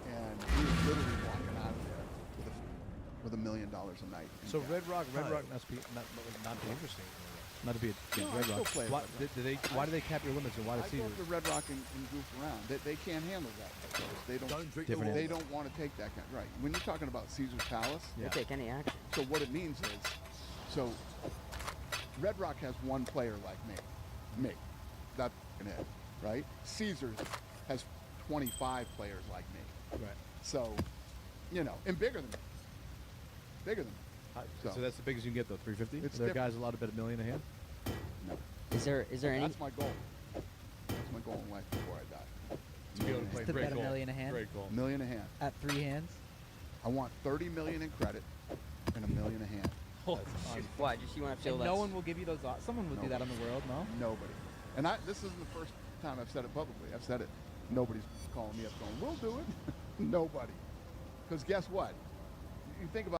and we were literally walking out of there with $1 million a night. So Red Rock must be not be interesting. Not to be against Red Rock. Why do they cap your limits and why I does go Caesars? up to Red Rock and goof around. They can't handle that. They don't. They don't want to take that kind. Right. When you're talking about Caesar's Palace, They take any action. so what it means is, so Red Rock has 1 player like me. That's it, right? Caesars has 25 players like me. Right. So, and bigger than me. Bigger than me. So that's the biggest you can get though, 350. It's Are there different. guys allowed to bet $1 million a hand? No. Is there any? That's my goal. That's my goal in life before I die. To be able to play. To Great bet goal. $1 million a hand? Great goal. $1 million a hand. At 3 hands? I want 30 million in credit and $1 million a hand. Why? Just you want to feel And that? no one will give you those. Someone will do that on the world, no? Nobody. And this isn't the first time I've said it publicly. I've said it. Nobody's calling me up going, we'll do it. Nobody. Because guess what? You think about